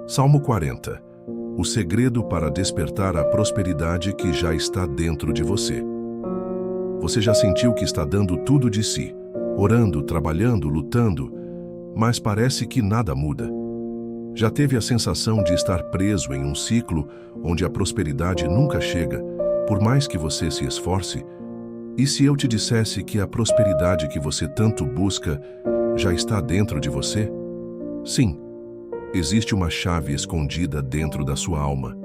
Salmo 40. O segredo para despertar a prosperidade que já está dentro de você. Você já sentiu que está dando tudo de si, orando, trabalhando, lutando, mas parece que nada muda? Já teve a sensação de estar preso em um ciclo onde a prosperidade nunca chega, por mais que você se esforce? E se eu te dissesse que a prosperidade que você tanto busca já está dentro de você? Sim, existe uma chave escondida dentro da sua alma,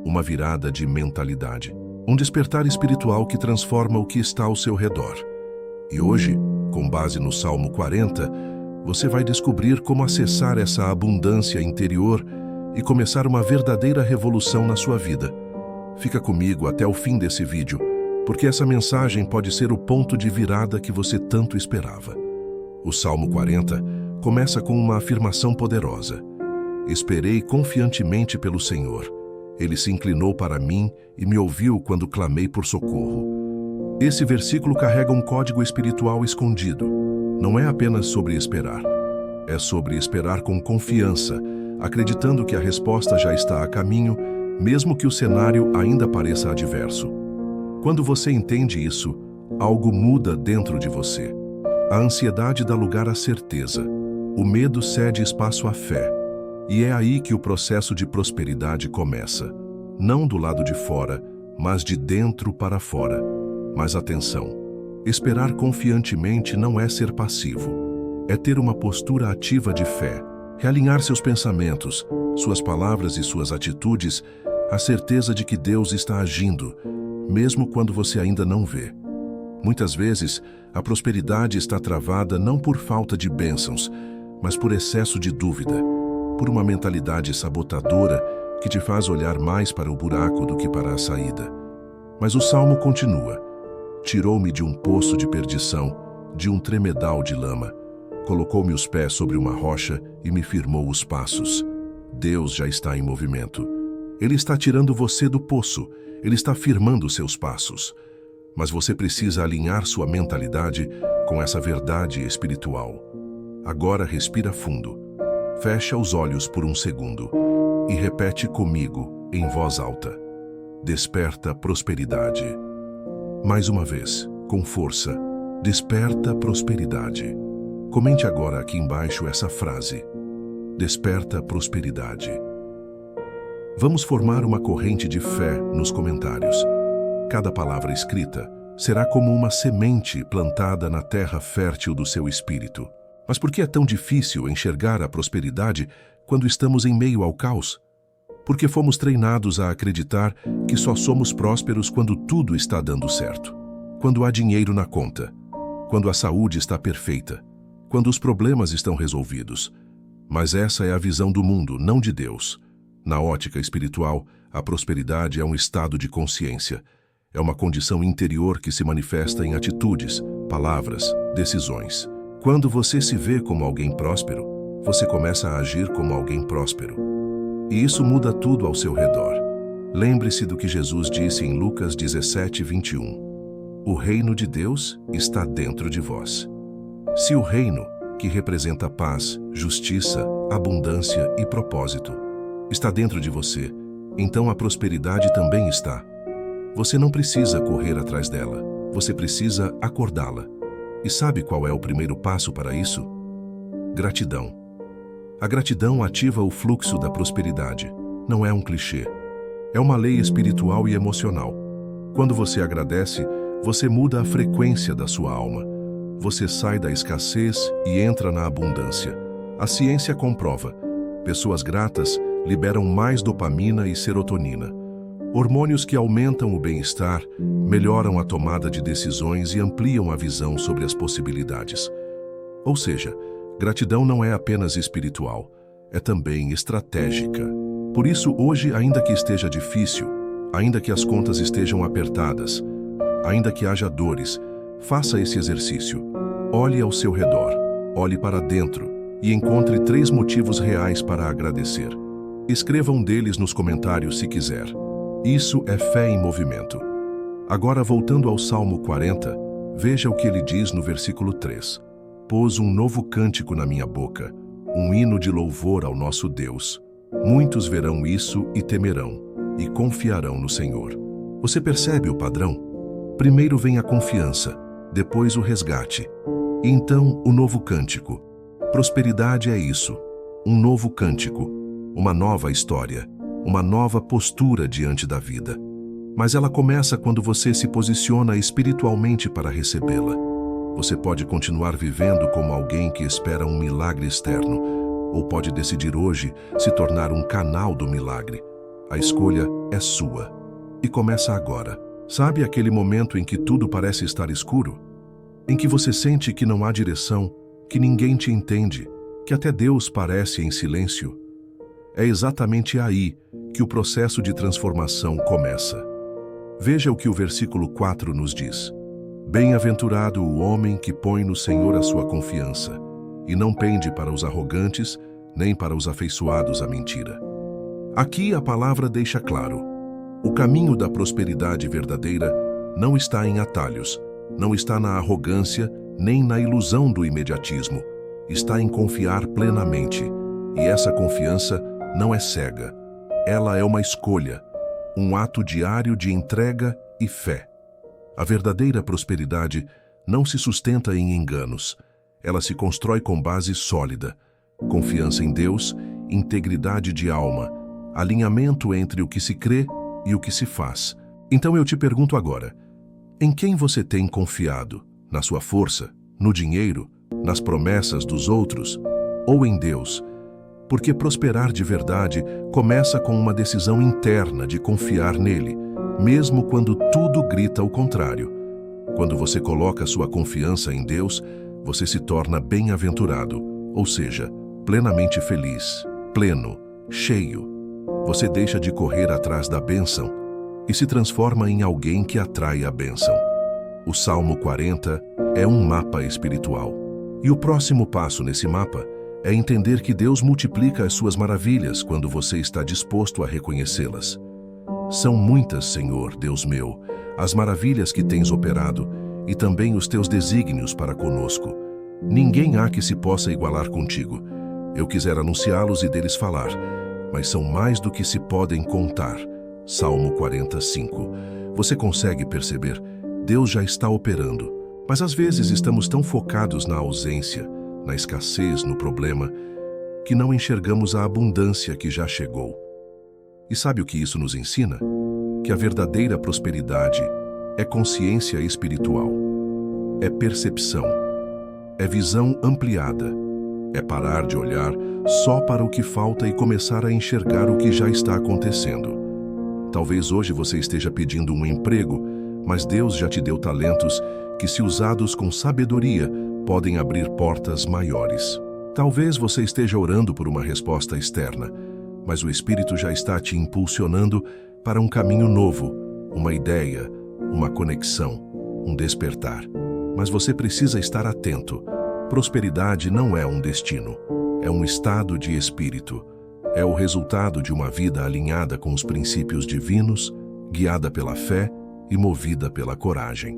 uma virada de mentalidade, um despertar espiritual que transforma o que está ao seu redor. E hoje, com base no Salmo 40, você vai descobrir como acessar essa abundância interior e começar uma verdadeira revolução na sua vida. Fica comigo até o fim desse vídeo, porque essa mensagem pode ser o ponto de virada que você tanto esperava. O Salmo 40 começa com uma afirmação poderosa. Esperei confiantemente pelo Senhor. Ele se inclinou para mim e me ouviu quando clamei por socorro. Esse versículo carrega um código espiritual escondido. Não é apenas sobre esperar. É sobre esperar com confiança, acreditando que a resposta já está a caminho, mesmo que o cenário ainda pareça adverso. Quando você entende isso, algo muda dentro de você. A ansiedade dá lugar à certeza. O medo cede espaço à fé. E é aí que o processo de prosperidade começa. Não do lado de fora, mas de dentro para fora. Mas atenção, esperar confiantemente não é ser passivo. É ter uma postura ativa de fé, realinhar seus pensamentos, suas palavras e suas atitudes, a certeza de que Deus está agindo, mesmo quando você ainda não vê. Muitas vezes, a prosperidade está travada não por falta de bênçãos, mas por excesso de dúvida, por uma mentalidade sabotadora que te faz olhar mais para o buraco do que para a saída. Mas o Salmo continua. Tirou-me de um poço de perdição, de um tremedal de lama. Colocou-me os pés sobre uma rocha e me firmou os passos. Deus já está em movimento. Ele está tirando você do poço. Ele está firmando seus passos. Mas você precisa alinhar sua mentalidade com essa verdade espiritual. Agora respira fundo. Fecha os olhos por um segundo e repete comigo em voz alta. Desperta prosperidade. Mais uma vez, com força. Desperta prosperidade. Comente agora aqui embaixo essa frase. Desperta prosperidade. Vamos formar uma corrente de fé nos comentários. Cada palavra escrita será como uma semente plantada na terra fértil do seu espírito. Mas por que é tão difícil enxergar a prosperidade quando estamos em meio ao caos? Porque fomos treinados a acreditar que só somos prósperos quando tudo está dando certo. Quando há dinheiro na conta. Quando a saúde está perfeita. Quando os problemas estão resolvidos. Mas essa é a visão do mundo, não de Deus. Na ótica espiritual, a prosperidade é um estado de consciência. É uma condição interior que se manifesta em atitudes, palavras, decisões. Quando você se vê como alguém próspero, você começa a agir como alguém próspero. E isso muda tudo ao seu redor. Lembre-se do que Jesus disse em Lucas 17:21. O reino de Deus está dentro de vós. Se o reino, que representa paz, justiça, abundância e propósito, está dentro de você, então a prosperidade também está. Você não precisa correr atrás dela, você precisa acordá-la. E sabe qual é o primeiro passo para isso? Gratidão. A gratidão ativa o fluxo da prosperidade. Não é um clichê. É uma lei espiritual e emocional. Quando você agradece, você muda a frequência da sua alma. Você sai da escassez e entra na abundância. A ciência comprova. Pessoas gratas liberam mais dopamina e serotonina. Hormônios que aumentam o bem-estar, melhoram a tomada de decisões e ampliam a visão sobre as possibilidades. Ou seja, gratidão não é apenas espiritual, é também estratégica. Por isso, hoje, ainda que esteja difícil, ainda que as contas estejam apertadas, ainda que haja dores, faça esse exercício. Olhe ao seu redor, olhe para dentro e encontre 3 motivos reais para agradecer. Escreva um deles nos comentários se quiser. Isso é fé em movimento. Agora, voltando ao Salmo 40, veja o que ele diz no versículo 3. Pôs um novo cântico na minha boca, um hino de louvor ao nosso Deus. Muitos verão isso e temerão, e confiarão no Senhor. Você percebe o padrão? Primeiro vem a confiança, depois o resgate, e então o novo cântico. Prosperidade é isso, um novo cântico, uma nova história, uma nova postura diante da vida. Mas ela começa quando você se posiciona espiritualmente para recebê-la. Você pode continuar vivendo como alguém que espera um milagre externo, ou pode decidir hoje se tornar um canal do milagre. A escolha é sua. E começa agora. Sabe aquele momento em que tudo parece estar escuro? Em que você sente que não há direção, que ninguém te entende, que até Deus parece em silêncio? É exatamente aí que o processo de transformação começa. Veja o que o versículo 4 nos diz. Bem-aventurado o homem que põe no Senhor a sua confiança, e não pende para os arrogantes, nem para os afeiçoados à mentira. Aqui a palavra deixa claro: o caminho da prosperidade verdadeira não está em atalhos, não está na arrogância, nem na ilusão do imediatismo. Está em confiar plenamente. E essa confiança não é cega. Ela é uma escolha, um ato diário de entrega e fé. A verdadeira prosperidade não se sustenta em enganos. Ela se constrói com base sólida, confiança em Deus, integridade de alma, alinhamento entre o que se crê e o que se faz. Então eu te pergunto agora, em quem você tem confiado? Na sua força? No dinheiro? Nas promessas dos outros? Ou em Deus? Porque prosperar de verdade começa com uma decisão interna de confiar nele, mesmo quando tudo grita o contrário. Quando você coloca sua confiança em Deus, você se torna bem-aventurado, ou seja, plenamente feliz, pleno, cheio. Você deixa de correr atrás da bênção e se transforma em alguém que atrai a bênção. O Salmo 40 é um mapa espiritual. E o próximo passo nesse mapa é entender que Deus multiplica as suas maravilhas quando você está disposto a reconhecê-las. São muitas, Senhor, Deus meu, as maravilhas que tens operado e também os teus desígnios para conosco. Ninguém há que se possa igualar contigo. Eu quisera anunciá-los e deles falar, mas são mais do que se podem contar. Salmo 45. Você consegue perceber? Deus já está operando, mas às vezes estamos tão focados na ausência, na escassez, no problema, que não enxergamos a abundância que já chegou. E sabe o que isso nos ensina? Que a verdadeira prosperidade é consciência espiritual, é percepção, é visão ampliada, é parar de olhar só para o que falta e começar a enxergar o que já está acontecendo. Talvez hoje você esteja pedindo um emprego, mas Deus já te deu talentos que, se usados com sabedoria, podem abrir portas maiores. Talvez você esteja orando por uma resposta externa, mas o Espírito já está te impulsionando para um caminho novo, uma ideia, uma conexão, um despertar. Mas você precisa estar atento. Prosperidade não é um destino, é um estado de espírito. É o resultado de uma vida alinhada com os princípios divinos, guiada pela fé e movida pela coragem.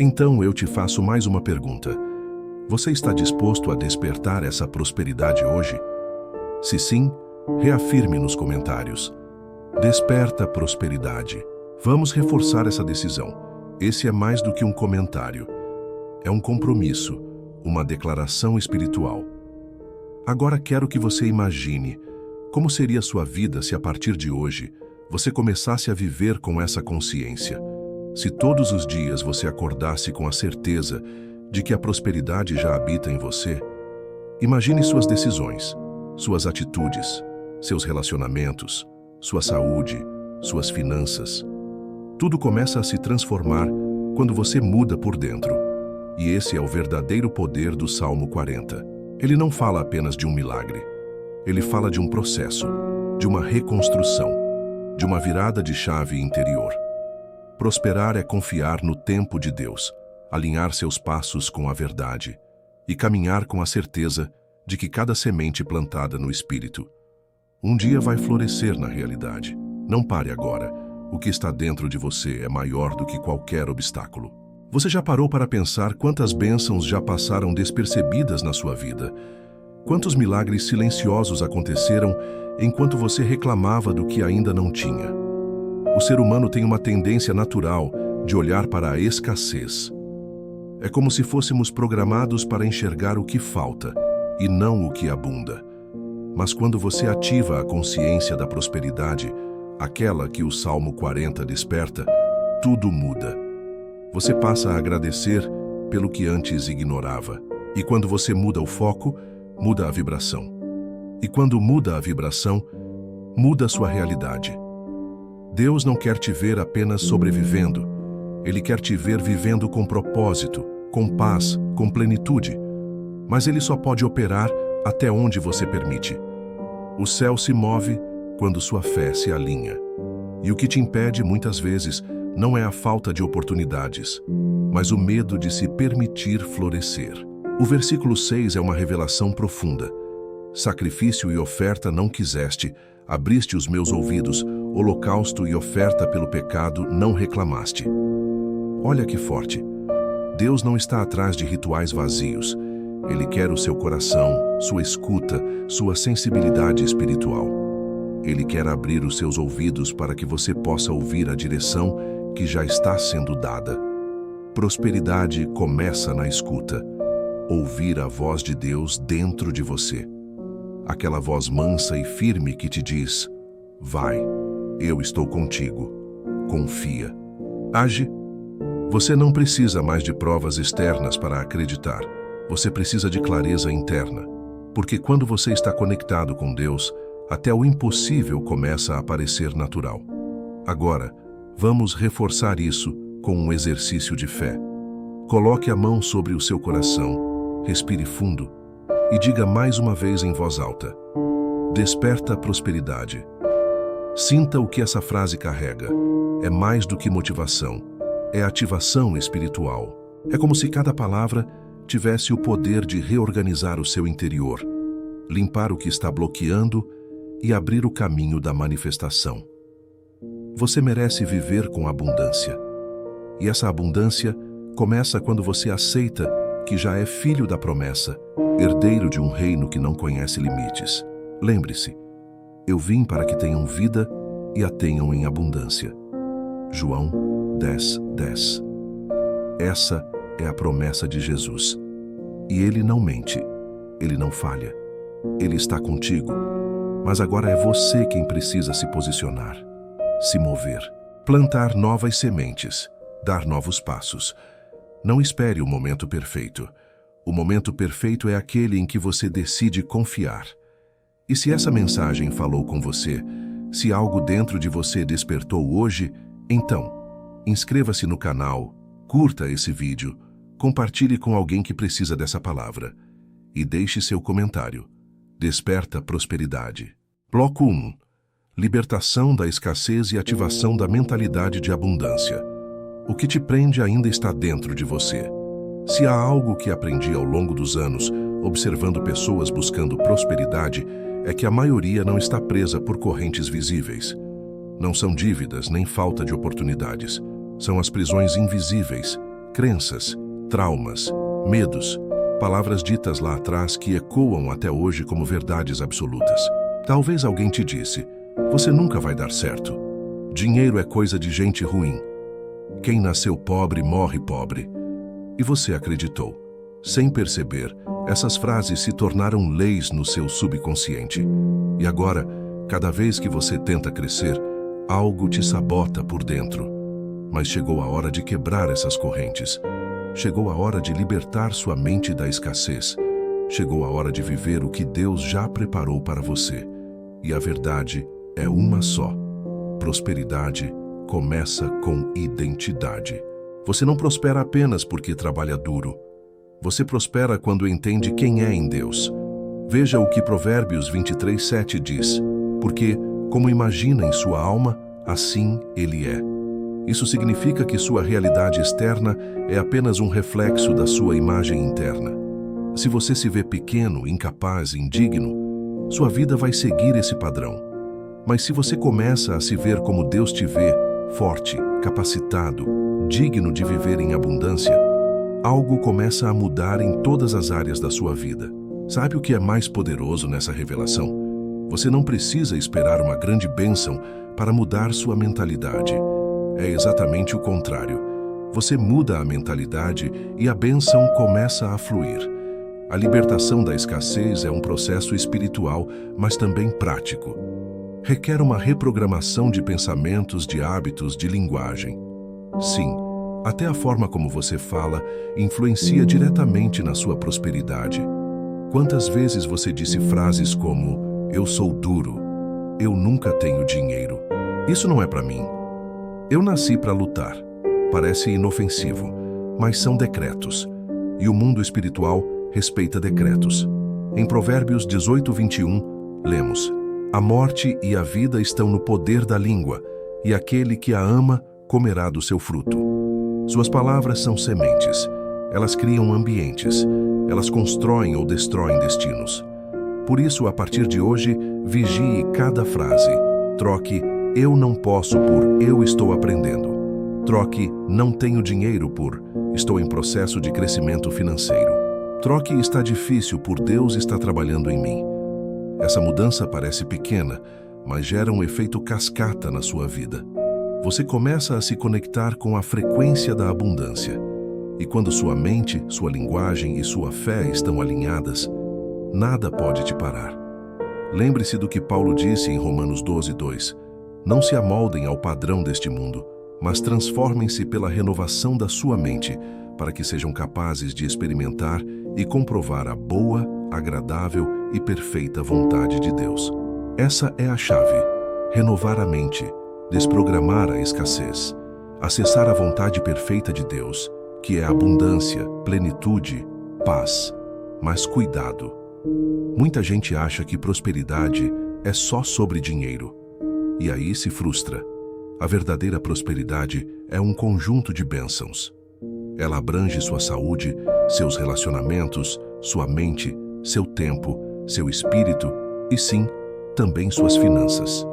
Então eu te faço mais uma pergunta. Você está disposto a despertar essa prosperidade hoje? Se sim, reafirme nos comentários. Desperta prosperidade. Vamos reforçar essa decisão. Esse é mais do que um comentário. É um compromisso, uma declaração espiritual. Agora quero que você imagine como seria sua vida se a partir de hoje você começasse a viver com essa consciência. Se todos os dias você acordasse com a certeza de que a prosperidade já habita em você, imagine suas decisões, suas atitudes, seus relacionamentos, sua saúde, suas finanças. Tudo começa a se transformar quando você muda por dentro. E esse é o verdadeiro poder do Salmo 40. Ele não fala apenas de um milagre. Ele fala de um processo, de uma reconstrução, de uma virada de chave interior. Prosperar é confiar no tempo de Deus, alinhar seus passos com a verdade e caminhar com a certeza de que cada semente plantada no Espírito um dia vai florescer na realidade. Não pare agora. O que está dentro de você é maior do que qualquer obstáculo. Você já parou para pensar quantas bênçãos já passaram despercebidas na sua vida? Quantos milagres silenciosos aconteceram enquanto você reclamava do que ainda não tinha? O ser humano tem uma tendência natural de olhar para a escassez. É como se fôssemos programados para enxergar o que falta e não o que abunda. Mas quando você ativa a consciência da prosperidade, aquela que o Salmo 40 desperta, tudo muda. Você passa a agradecer pelo que antes ignorava. E quando você muda o foco, muda a vibração. E quando muda a vibração, muda a sua realidade. Deus não quer te ver apenas sobrevivendo. Ele quer te ver vivendo com propósito, com paz, com plenitude. Mas Ele só pode operar até onde você permite. O céu se move quando sua fé se alinha. E o que te impede, muitas vezes, não é a falta de oportunidades, mas o medo de se permitir florescer. O versículo 6 é uma revelação profunda. Sacrifício e oferta não quiseste, abriste os meus ouvidos, holocausto e oferta pelo pecado não reclamaste. Olha que forte. Deus não está atrás de rituais vazios. Ele quer o seu coração, sua escuta, sua sensibilidade espiritual. Ele quer abrir os seus ouvidos para que você possa ouvir a direção que já está sendo dada. Prosperidade começa na escuta. Ouvir a voz de Deus dentro de você. Aquela voz mansa e firme que te diz: vai, eu estou contigo. Confia. Age. Você não precisa mais de provas externas para acreditar. Você precisa de clareza interna. Porque quando você está conectado com Deus, até o impossível começa a parecer natural. Agora, vamos reforçar isso com um exercício de fé. Coloque a mão sobre o seu coração, respire fundo e diga mais uma vez em voz alta: desperta a prosperidade. Sinta o que essa frase carrega. É mais do que motivação, é ativação espiritual. É como se cada palavra tivesse o poder de reorganizar o seu interior, limpar o que está bloqueando e abrir o caminho da manifestação. Você merece viver com abundância. E essa abundância começa quando você aceita que já é filho da promessa, herdeiro de um reino que não conhece limites. Lembre-se, eu vim para que tenham vida e a tenham em abundância. João 10:10. Essa é a promessa de Jesus. E Ele não mente, Ele não falha. Ele está contigo. Mas agora é você quem precisa se posicionar, se mover, plantar novas sementes, dar novos passos. Não espere o momento perfeito. O momento perfeito é aquele em que você decide confiar. E se essa mensagem falou com você, se algo dentro de você despertou hoje, então, inscreva-se no canal, curta esse vídeo, compartilhe com alguém que precisa dessa palavra e deixe seu comentário. Desperta prosperidade. Bloco 1. Libertação da escassez e ativação da mentalidade de abundância. O que te prende ainda está dentro de você. Se há algo que aprendi ao longo dos anos, observando pessoas buscando prosperidade, é que a maioria não está presa por correntes visíveis. Não são dívidas nem falta de oportunidades. São as prisões invisíveis, crenças, traumas, medos, palavras ditas lá atrás que ecoam até hoje como verdades absolutas. Talvez alguém te disse: você nunca vai dar certo. Dinheiro é coisa de gente ruim. Quem nasceu pobre morre pobre. E você acreditou. Sem perceber, essas frases se tornaram leis no seu subconsciente. E agora, cada vez que você tenta crescer, algo te sabota por dentro. Mas chegou a hora de quebrar essas correntes. Chegou a hora de libertar sua mente da escassez. Chegou a hora de viver o que Deus já preparou para você. E a verdade é uma só. Prosperidade começa com identidade. Você não prospera apenas porque trabalha duro. Você prospera quando entende quem é em Deus. Veja o que Provérbios 23:7 diz. Porque, como imagina em sua alma, assim ele é. Isso significa que sua realidade externa é apenas um reflexo da sua imagem interna. Se você se vê pequeno, incapaz, indigno, sua vida vai seguir esse padrão. Mas se você começa a se ver como Deus te vê, forte, capacitado, digno de viver em abundância, algo começa a mudar em todas as áreas da sua vida. Sabe o que é mais poderoso nessa revelação? Você não precisa esperar uma grande bênção para mudar sua mentalidade. É exatamente o contrário. Você muda a mentalidade e a bênção começa a fluir. A libertação da escassez é um processo espiritual, mas também prático. Requer uma reprogramação de pensamentos, de hábitos, de linguagem. Sim, até a forma como você fala influencia diretamente na sua prosperidade. Quantas vezes você disse frases como: "Eu sou duro", "Eu nunca tenho dinheiro", "Isso não é para mim", "Eu nasci para lutar"? Parece inofensivo, mas são decretos. E o mundo espiritual respeita decretos. Em Provérbios 18:21, lemos: "A morte e a vida estão no poder da língua, e aquele que a ama comerá do seu fruto." Suas palavras são sementes. Elas criam ambientes. Elas constroem ou destroem destinos. Por isso, a partir de hoje, vigie cada frase. Troque "eu não posso" por "eu estou aprendendo". Troque "não tenho dinheiro" por "estou em processo de crescimento financeiro". Troque "está difícil" por "Deus está trabalhando em mim". Essa mudança parece pequena, mas gera um efeito cascata na sua vida. Você começa a se conectar com a frequência da abundância. E quando sua mente, sua linguagem e sua fé estão alinhadas, nada pode te parar. Lembre-se do que Paulo disse em Romanos 12:2. Não se amoldem ao padrão deste mundo, mas transformem-se pela renovação da sua mente, para que sejam capazes de experimentar e comprovar a boa, agradável e perfeita vontade de Deus. Essa é a chave: renovar a mente, desprogramar a escassez, acessar a vontade perfeita de Deus, que é abundância, plenitude, paz. Mas cuidado! Muita gente acha que prosperidade é só sobre dinheiro. E aí se frustra. A verdadeira prosperidade é um conjunto de bênçãos. Ela abrange sua saúde, seus relacionamentos, sua mente, seu tempo, seu espírito e, sim, também suas finanças.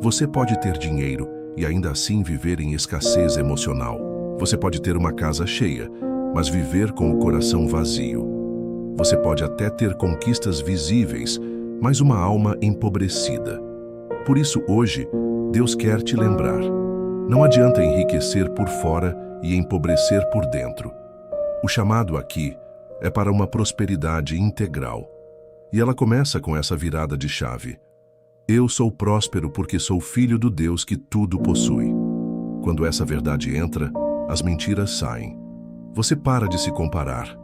Você pode ter dinheiro e ainda assim viver em escassez emocional. Você pode ter uma casa cheia, mas viver com o coração vazio. Você pode até ter conquistas visíveis, mas uma alma empobrecida. Por isso, hoje, Deus quer te lembrar: não adianta enriquecer por fora e empobrecer por dentro. O chamado aqui é para uma prosperidade integral. E ela começa com essa virada de chave. Eu sou próspero porque sou filho do Deus que tudo possui. Quando essa verdade entra, as mentiras saem. Você para de se comparar,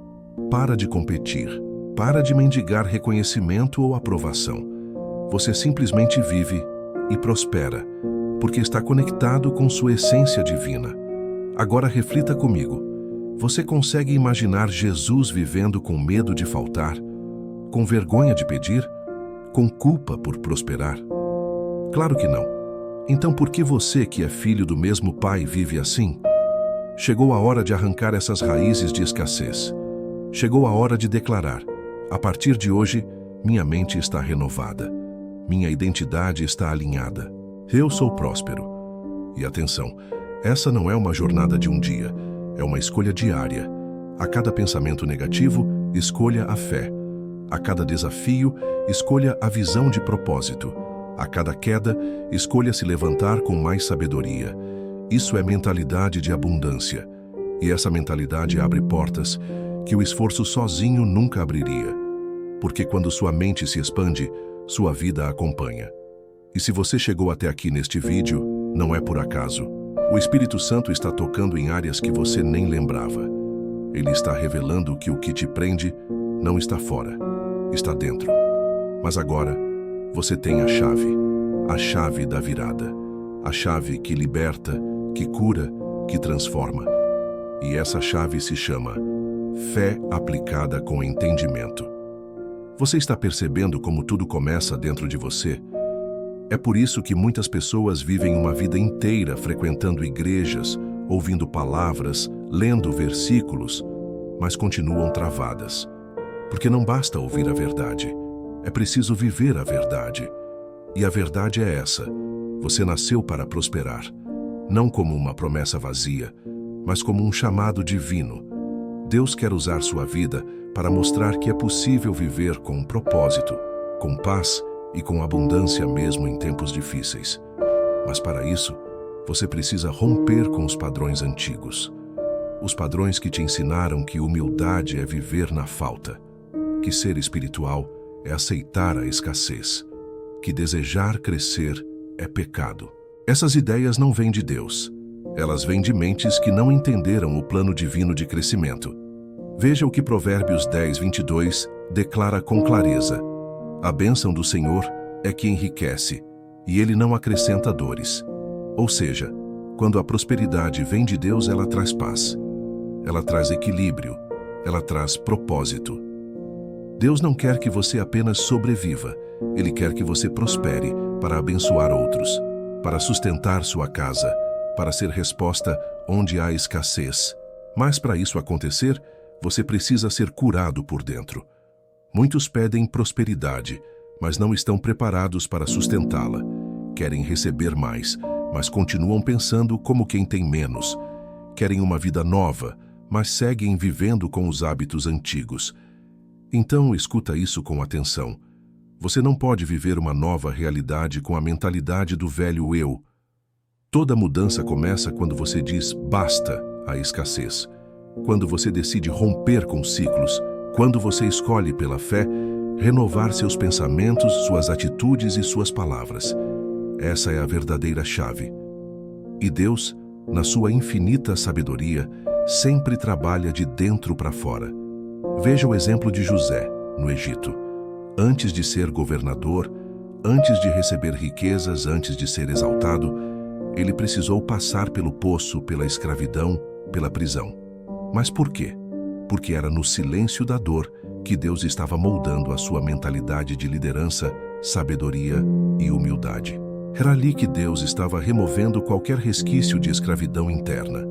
para de competir, para de mendigar reconhecimento ou aprovação. Você simplesmente vive e prospera, porque está conectado com sua essência divina. Agora reflita comigo. Você consegue imaginar Jesus vivendo com medo de faltar, com vergonha de pedir, com culpa por prosperar? Claro que não. Então por que você, que é filho do mesmo Pai, vive assim? Chegou a hora de arrancar essas raízes de escassez. Chegou a hora de declarar: a partir de hoje, minha mente está renovada. Minha identidade está alinhada. Eu sou próspero. E atenção, essa não é uma jornada de um dia, é uma escolha diária. A cada pensamento negativo, escolha a fé. A cada desafio, escolha a visão de propósito. A cada queda, escolha se levantar com mais sabedoria. Isso é mentalidade de abundância. E essa mentalidade abre portas que o esforço sozinho nunca abriria. Porque quando sua mente se expande, sua vida a acompanha. E se você chegou até aqui neste vídeo, não é por acaso. O Espírito Santo está tocando em áreas que você nem lembrava. Ele está revelando que o que te prende não está fora, está dentro. Mas agora, você tem a chave da virada. A chave que liberta, que cura, que transforma. E essa chave se chama fé aplicada com entendimento. Você está percebendo como tudo começa dentro de você? É por isso que muitas pessoas vivem uma vida inteira frequentando igrejas, ouvindo palavras, lendo versículos, mas continuam travadas. Porque não basta ouvir a verdade, é preciso viver a verdade. E a verdade é essa: você nasceu para prosperar, não como uma promessa vazia, mas como um chamado divino. Deus quer usar sua vida para mostrar que é possível viver com um propósito, com paz e com abundância mesmo em tempos difíceis. Mas para isso, você precisa romper com os padrões antigos. Os padrões que te ensinaram que humildade é viver na falta, que ser espiritual é aceitar a escassez, que desejar crescer é pecado. Essas ideias não vêm de Deus. Elas vêm de mentes que não entenderam o plano divino de crescimento. Veja o que Provérbios 10:22 declara com clareza. A bênção do Senhor é que enriquece, e Ele não acrescenta dores. Ou seja, quando a prosperidade vem de Deus, ela traz paz. Ela traz equilíbrio. Ela traz propósito. Deus não quer que você apenas sobreviva. Ele quer que você prospere para abençoar outros, para sustentar sua casa, para ser resposta onde há escassez. Mas para isso acontecer, você precisa ser curado por dentro. Muitos pedem prosperidade, mas não estão preparados para sustentá-la. Querem receber mais, mas continuam pensando como quem tem menos. Querem uma vida nova, mas seguem vivendo com os hábitos antigos. Então, escuta isso com atenção. Você não pode viver uma nova realidade com a mentalidade do velho eu. Toda mudança começa quando você diz basta à escassez. Quando você decide romper com ciclos. Quando você escolhe pela fé renovar seus pensamentos, suas atitudes e suas palavras. Essa é a verdadeira chave. E Deus, na sua infinita sabedoria, sempre trabalha de dentro para fora. Veja o exemplo de José, no Egito. Antes de ser governador, antes de receber riquezas, antes de ser exaltado, ele precisou passar pelo poço, pela escravidão, pela prisão. Mas por quê? Porque era no silêncio da dor que Deus estava moldando a sua mentalidade de liderança, sabedoria e humildade. Era ali que Deus estava removendo qualquer resquício de escravidão interna.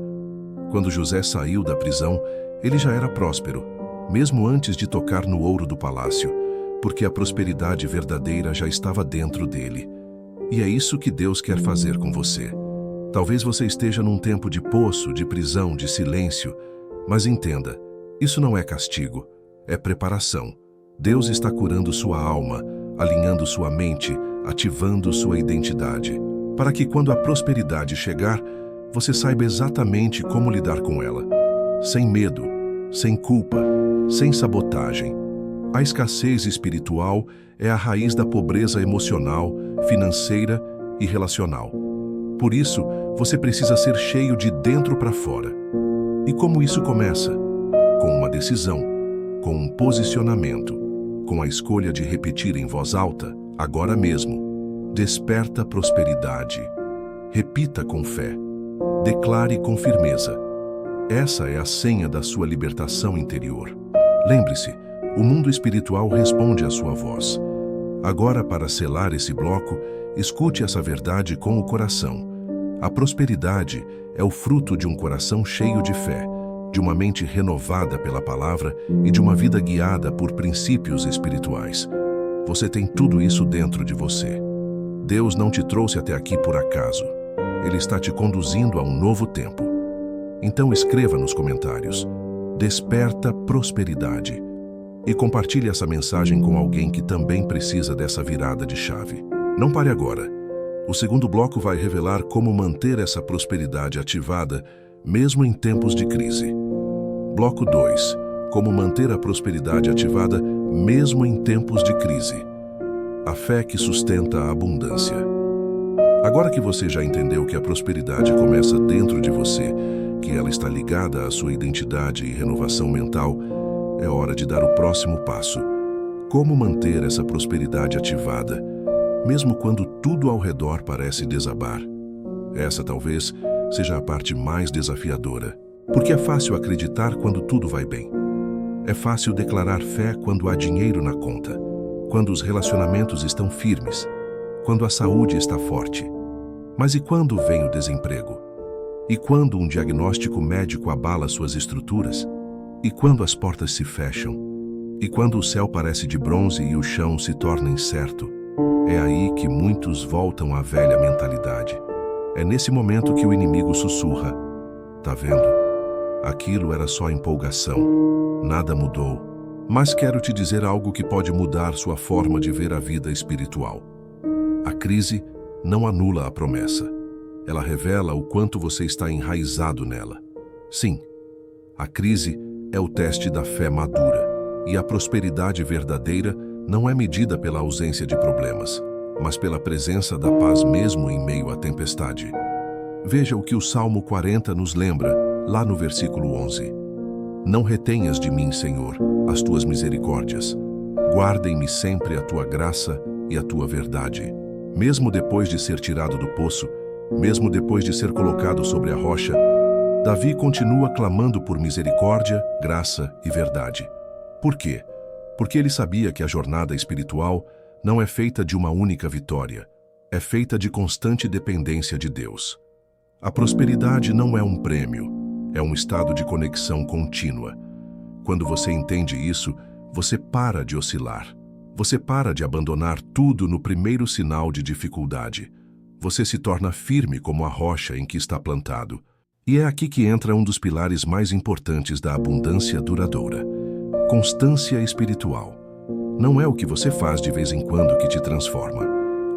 Quando José saiu da prisão, ele já era próspero, mesmo antes de tocar no ouro do palácio, porque a prosperidade verdadeira já estava dentro dele. E é isso que Deus quer fazer com você. Talvez você esteja num tempo de poço, de prisão, de silêncio, mas entenda, isso não é castigo, é preparação. Deus está curando sua alma, alinhando sua mente, ativando sua identidade, para que quando a prosperidade chegar, você saiba exatamente como lidar com ela. Sem medo, sem culpa, sem sabotagem. A escassez espiritual é a raiz da pobreza emocional, financeira e relacional. Por isso, você precisa ser cheio de dentro para fora. E como isso começa? Com uma decisão, com um posicionamento, com a escolha de repetir em voz alta, agora mesmo: desperta prosperidade. Repita com fé. Declare com firmeza. Essa é a senha da sua libertação interior. Lembre-se, o mundo espiritual responde à sua voz. Agora, para selar esse bloco, escute essa verdade com o coração. A prosperidade é o fruto de um coração cheio de fé, de uma mente renovada pela palavra e de uma vida guiada por princípios espirituais. Você tem tudo isso dentro de você. Deus não te trouxe até aqui por acaso. Ele está te conduzindo a um novo tempo. Então escreva nos comentários: desperta prosperidade. E compartilhe essa mensagem com alguém que também precisa dessa virada de chave. Não pare agora. O segundo bloco vai revelar como manter essa prosperidade ativada mesmo em tempos de crise. Bloco 2. Como manter a prosperidade ativada mesmo em tempos de crise. A fé que sustenta a abundância. Agora que você já entendeu que a prosperidade começa dentro de você, que ela está ligada à sua identidade e renovação mental, é hora de dar o próximo passo. Como manter essa prosperidade ativada, mesmo quando tudo ao redor parece desabar? Essa talvez seja a parte mais desafiadora, porque é fácil acreditar quando tudo vai bem. É fácil declarar fé quando há dinheiro na conta, quando os relacionamentos estão firmes, quando a saúde está forte. Mas e quando vem o desemprego? E quando um diagnóstico médico abala suas estruturas? E quando as portas se fecham? E quando o céu parece de bronze e o chão se torna incerto? É aí que muitos voltam à velha mentalidade. É nesse momento que o inimigo sussurra: tá vendo? Aquilo era só empolgação. Nada mudou. Mas quero te dizer algo que pode mudar sua forma de ver a vida espiritual. A crise não anula a promessa. Ela revela o quanto você está enraizado nela. Sim, a crise é o teste da fé madura, e a prosperidade verdadeira não é medida pela ausência de problemas, mas pela presença da paz mesmo em meio à tempestade. Veja o que o Salmo 40 nos lembra, lá no versículo 11. Não retenhas de mim, Senhor, as tuas misericórdias. Guardem-me sempre a tua graça e a tua verdade. Mesmo depois de ser tirado do poço, mesmo depois de ser colocado sobre a rocha, Davi continua clamando por misericórdia, graça e verdade. Por quê? Porque ele sabia que a jornada espiritual não é feita de uma única vitória, é feita de constante dependência de Deus. A prosperidade não é um prêmio, é um estado de conexão contínua. Quando você entende isso, você para de oscilar. Você para de abandonar tudo no primeiro sinal de dificuldade. Você se torna firme como a rocha em que está plantado. E é aqui que entra um dos pilares mais importantes da abundância duradoura: constância espiritual. Não é o que você faz de vez em quando que te transforma.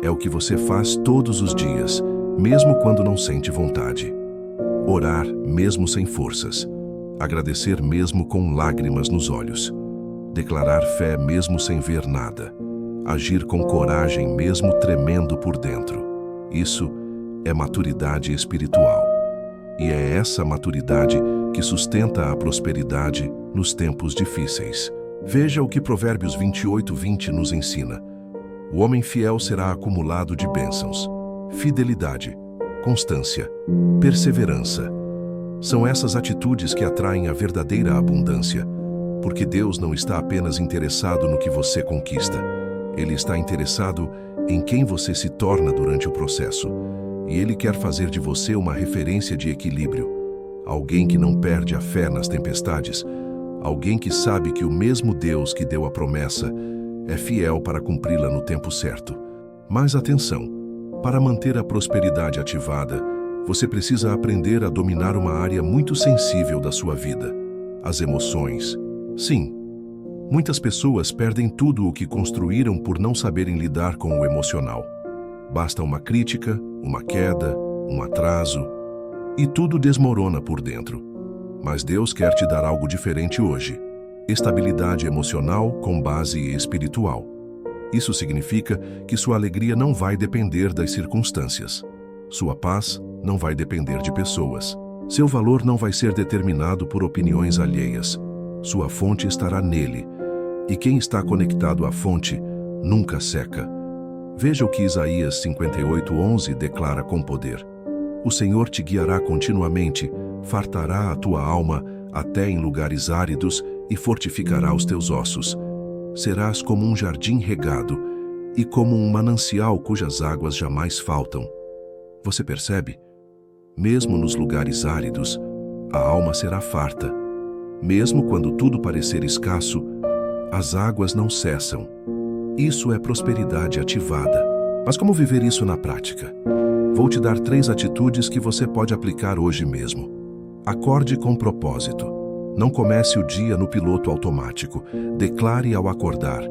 É o que você faz todos os dias, mesmo quando não sente vontade. Orar mesmo sem forças. Agradecer mesmo com lágrimas nos olhos. Declarar fé mesmo sem ver nada. Agir com coragem mesmo tremendo por dentro. Isso é maturidade espiritual. E é essa maturidade que sustenta a prosperidade nos tempos difíceis. Veja o que Provérbios 28:20 nos ensina. O homem fiel será acumulado de bênçãos. Fidelidade, constância, perseverança. São essas atitudes que atraem a verdadeira abundância, porque Deus não está apenas interessado no que você conquista. Ele está interessado em quem você se torna durante o processo. E Ele quer fazer de você uma referência de equilíbrio. Alguém que não perde a fé nas tempestades. Alguém que sabe que o mesmo Deus que deu a promessa é fiel para cumpri-la no tempo certo. Mas atenção, para manter a prosperidade ativada, você precisa aprender a dominar uma área muito sensível da sua vida: as emoções. Sim, muitas pessoas perdem tudo o que construíram por não saberem lidar com o emocional. Basta uma crítica, uma queda, um atraso, e tudo desmorona por dentro. Mas Deus quer te dar algo diferente hoje: estabilidade emocional com base espiritual. Isso significa que sua alegria não vai depender das circunstâncias. Sua paz não vai depender de pessoas. Seu valor não vai ser determinado por opiniões alheias. Sua fonte estará nele. E quem está conectado à fonte nunca seca. Veja o que Isaías 58:11 declara com poder. O Senhor te guiará continuamente, fartará a tua alma até em lugares áridos e fortificará os teus ossos. Serás como um jardim regado e como um manancial cujas águas jamais faltam. Você percebe? Mesmo nos lugares áridos, a alma será farta. Mesmo quando tudo parecer escasso, as águas não cessam. Isso é prosperidade ativada. Mas como viver isso na prática? Vou te dar 3 atitudes que você pode aplicar hoje mesmo. Acorde com propósito. Não comece o dia no piloto automático. Declare ao acordar: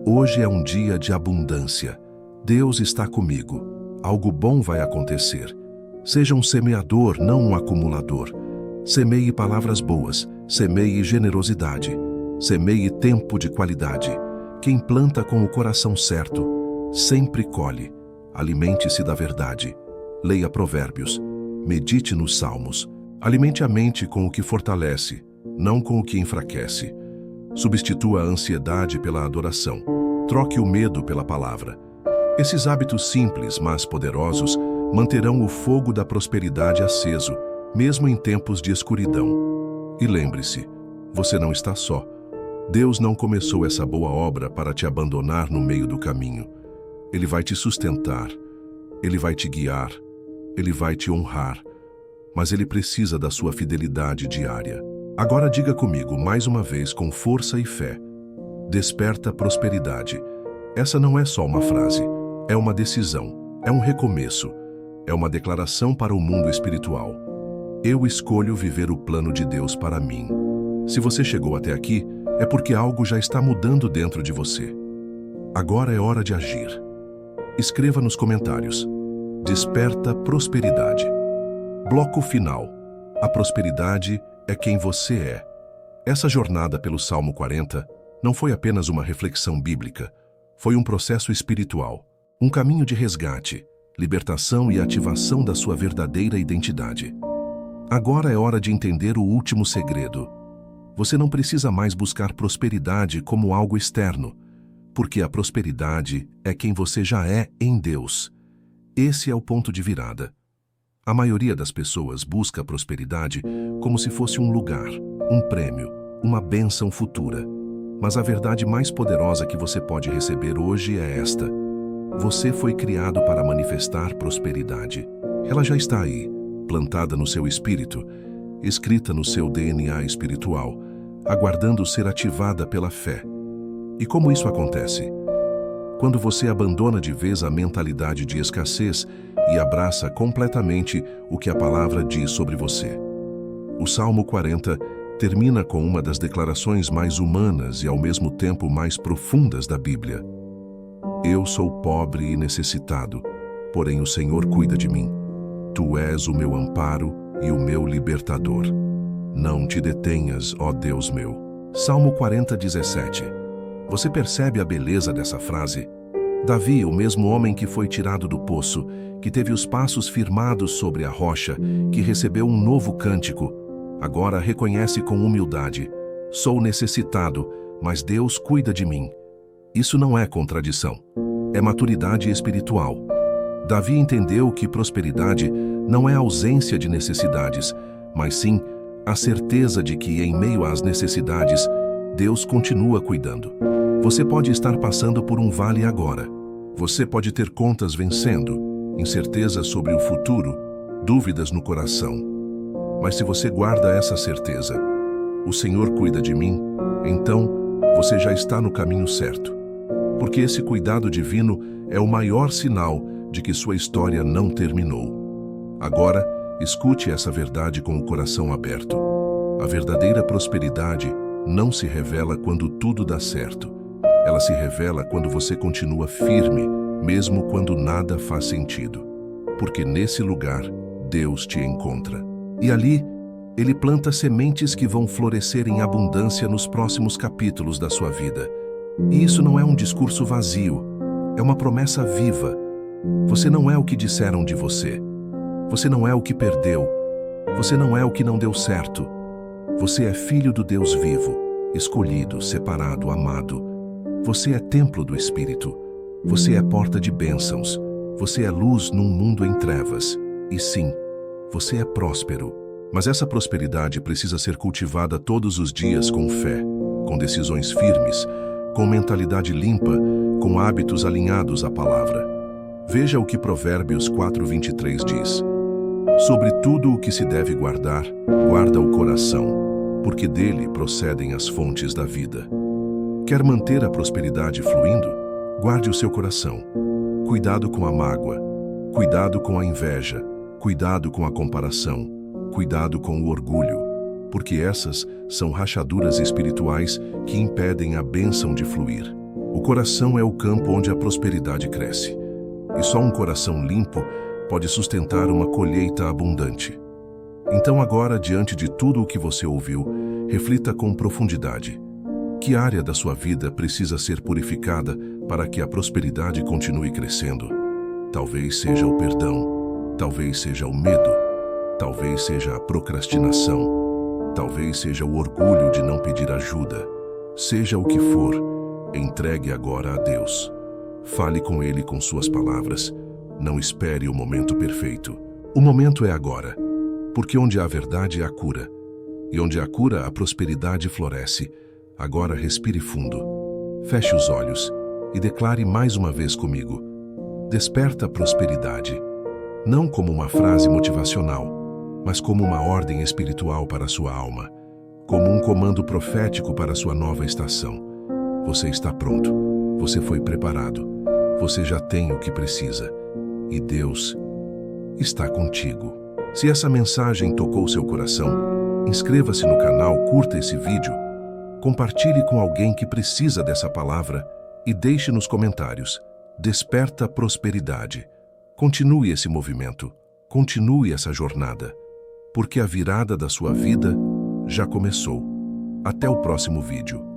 hoje é um dia de abundância. Deus está comigo. Algo bom vai acontecer. Seja um semeador, não um acumulador. Semeie palavras boas, semeie generosidade, semeie tempo de qualidade. Quem planta com o coração certo, sempre colhe. Alimente-se da verdade. Leia Provérbios. Medite nos Salmos. Alimente a mente com o que fortalece, não com o que enfraquece. Substitua a ansiedade pela adoração. Troque o medo pela palavra. Esses hábitos simples, mas poderosos, manterão o fogo da prosperidade aceso, mesmo em tempos de escuridão. E lembre-se, você não está só. Deus não começou essa boa obra para te abandonar no meio do caminho. Ele vai te sustentar, Ele vai te guiar, Ele vai te honrar, mas Ele precisa da sua fidelidade diária. Agora diga comigo mais uma vez com força e fé: desperta prosperidade. Essa não é só uma frase, é uma decisão, é um recomeço, é uma declaração para o mundo espiritual. Eu escolho viver o plano de Deus para mim. Se você chegou até aqui, é porque algo já está mudando dentro de você. Agora é hora de agir. Escreva nos comentários. Desperta prosperidade. Bloco final. A prosperidade é quem você é. Essa jornada pelo Salmo 40 não foi apenas uma reflexão bíblica. Foi um processo espiritual, um caminho de resgate, libertação e ativação da sua verdadeira identidade. Agora é hora de entender o último segredo. Você não precisa mais buscar prosperidade como algo externo, porque a prosperidade é quem você já é em Deus. Esse é o ponto de virada. A maioria das pessoas busca a prosperidade como se fosse um lugar, um prêmio, uma bênção futura. Mas a verdade mais poderosa que você pode receber hoje é esta. Você foi criado para manifestar prosperidade. Ela já está aí, plantada no seu espírito, escrita no seu DNA espiritual, aguardando ser ativada pela fé. E como isso acontece? Quando você abandona de vez a mentalidade de escassez e abraça completamente o que a palavra diz sobre você. O Salmo 40 termina com uma das declarações mais humanas e ao mesmo tempo mais profundas da Bíblia. Eu sou pobre e necessitado, porém o Senhor cuida de mim. Tu és o meu amparo e o meu libertador. Não te detenhas, ó Deus meu. Salmo 40, 17. Você percebe a beleza dessa frase? Davi, o mesmo homem que foi tirado do poço, que teve os passos firmados sobre a rocha, que recebeu um novo cântico, agora reconhece com humildade: sou necessitado, mas Deus cuida de mim. Isso não é contradição, é maturidade espiritual. Davi entendeu que prosperidade não é ausência de necessidades, mas sim a certeza de que, em meio às necessidades, Deus continua cuidando. Você pode estar passando por um vale agora. Você pode ter contas vencendo, incerteza sobre o futuro, dúvidas no coração. Mas se você guarda essa certeza, o Senhor cuida de mim, então você já está no caminho certo. Porque esse cuidado divino é o maior sinal de que sua história não terminou. Agora, escute essa verdade com o coração aberto. A verdadeira prosperidade não se revela quando tudo dá certo. Ela se revela quando você continua firme, mesmo quando nada faz sentido. Porque nesse lugar, Deus te encontra. E ali, Ele planta sementes que vão florescer em abundância nos próximos capítulos da sua vida. E isso não é um discurso vazio, é uma promessa viva. Você não é o que disseram de você. Você não é o que perdeu. Você não é o que não deu certo. Você é filho do Deus vivo, escolhido, separado, amado. Você é templo do Espírito. Você é porta de bênçãos. Você é luz num mundo em trevas. E sim, você é próspero. Mas essa prosperidade precisa ser cultivada todos os dias com fé, com decisões firmes, com mentalidade limpa, com hábitos alinhados à palavra. Veja o que Provérbios 4:23 diz. Sobre tudo o que se deve guardar, guarda o coração, porque dele procedem as fontes da vida. Quer manter a prosperidade fluindo? Guarde o seu coração. Cuidado com a mágoa, cuidado com a inveja, cuidado com a comparação, cuidado com o orgulho, porque essas são rachaduras espirituais que impedem a bênção de fluir. O coração é o campo onde a prosperidade cresce, e só um coração limpo pode sustentar uma colheita abundante. Então agora, diante de tudo o que você ouviu, reflita com profundidade. Que área da sua vida precisa ser purificada para que a prosperidade continue crescendo? Talvez seja o perdão, talvez seja o medo, talvez seja a procrastinação, talvez seja o orgulho de não pedir ajuda. Seja o que for, entregue agora a Deus. Fale com Ele com suas palavras. Não espere o momento perfeito. O momento é agora, porque onde há verdade há cura, e onde há cura a prosperidade floresce. Agora respire fundo, feche os olhos e declare mais uma vez comigo: desperta a prosperidade, não como uma frase motivacional, mas como uma ordem espiritual para a sua alma, como um comando profético para a sua nova estação. Você está pronto, você foi preparado, você já tem o que precisa, e Deus está contigo. Se essa mensagem tocou seu coração, inscreva-se no canal, curta esse vídeo, compartilhe com alguém que precisa dessa palavra e deixe nos comentários: Desperta prosperidade. Continue esse movimento, continue essa jornada, porque a virada da sua vida já começou. Até o próximo vídeo.